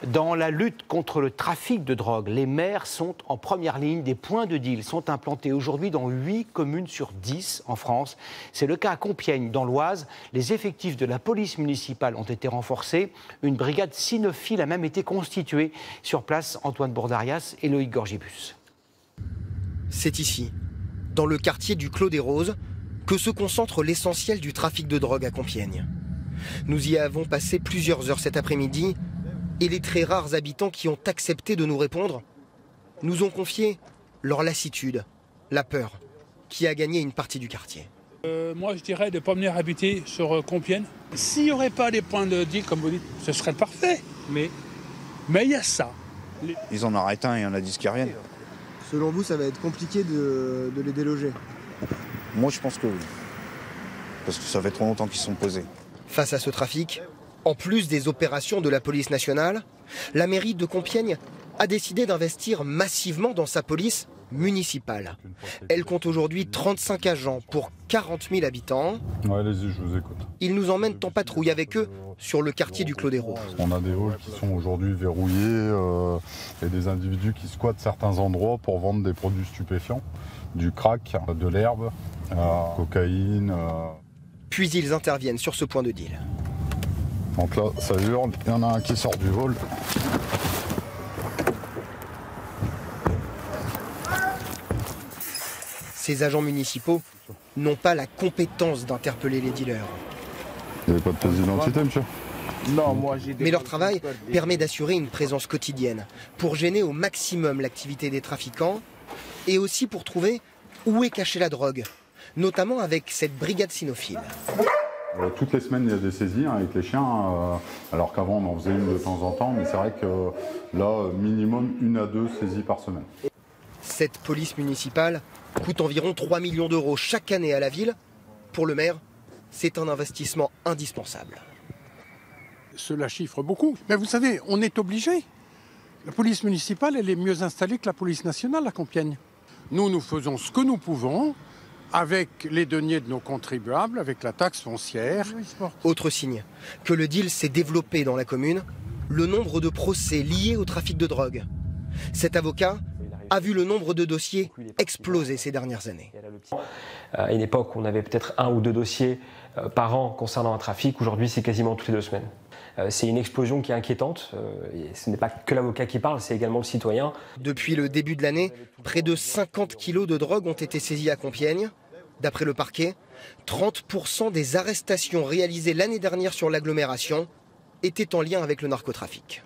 Dans la lutte contre le trafic de drogue, les maires sont en première ligne. Des points de deal sont implantés aujourd'hui dans 8 communes sur 10 en France. C'est le cas à Compiègne, dans l'Oise. Les effectifs de la police municipale ont été renforcés. Une brigade cynophile a même été constituée. Sur place, Antoine Bourdarias et Loïc Gorgibus. C'est ici, dans le quartier du Clos des Roses, que se concentre l'essentiel du trafic de drogue à Compiègne. Nous y avons passé plusieurs heures cet après-midi. Et les très rares habitants qui ont accepté de nous répondre nous ont confié leur lassitude, la peur, qui a gagné une partie du quartier. Moi, je dirais de ne pas venir habiter sur Compiègne. S'il n'y aurait pas des points de deal, comme vous dites, ce serait parfait. Mais il y a ça. Ils en arrêtent un et il y en a 10 qui reviennent. Selon vous, ça va être compliqué de les déloger? Moi, je pense que oui. Parce que ça fait trop longtemps qu'ils sont posés. Face à ce trafic, en plus des opérations de la police nationale, la mairie de Compiègne a décidé d'investir massivement dans sa police municipale. Elle compte aujourd'hui 35 agents pour 40 000 habitants. Ouais, allez-y, je vous écoute. Ils nous emmènent en patrouille avec eux sur le quartier du Clos des Roses. On a des halls qui sont aujourd'hui verrouillés et des individus qui squattent certains endroits pour vendre des produits stupéfiants, du crack, de l'herbe, cocaïne. Puis ils interviennent sur ce point de deal. Donc là, ça hurle, il y en a un qui sort du hall. Ces agents municipaux n'ont pas la compétence d'interpeller les dealers. Vous n'avez pas de pièce d'identité, monsieur? Non, moi j'ai des... Mais leur travail permet d'assurer une présence quotidienne, pour gêner au maximum l'activité des trafiquants et aussi pour trouver où est cachée la drogue, notamment avec cette brigade cynophile. Toutes les semaines, il y a des saisies avec les chiens, alors qu'avant on en faisait une de temps en temps, mais c'est vrai que là, minimum 1 à 2 saisies par semaine. Cette police municipale coûte environ 3 millions d'euros chaque année à la ville. Pour le maire, c'est un investissement indispensable. Cela chiffre beaucoup. Mais vous savez, on est obligé. La police municipale, elle est mieux installée que la police nationale à Compiègne. Nous faisons ce que nous pouvons, avec les deniers de nos contribuables, avec la taxe foncière. Autre signe que le deal s'est développé dans la commune, le nombre de procès liés au trafic de drogue. Cet avocat a vu le nombre de dossiers exploser ces dernières années. À une époque, on avait peut-être 1 ou 2 dossiers par an concernant un trafic. Aujourd'hui, c'est quasiment toutes les 2 semaines. C'est une explosion qui est inquiétante. Et ce n'est pas que l'avocat qui parle, c'est également le citoyen. Depuis le début de l'année, près de 50 kilos de drogue ont été saisis à Compiègne. D'après le parquet, 30% des arrestations réalisées l'année dernière sur l'agglomération étaient en lien avec le narcotrafic.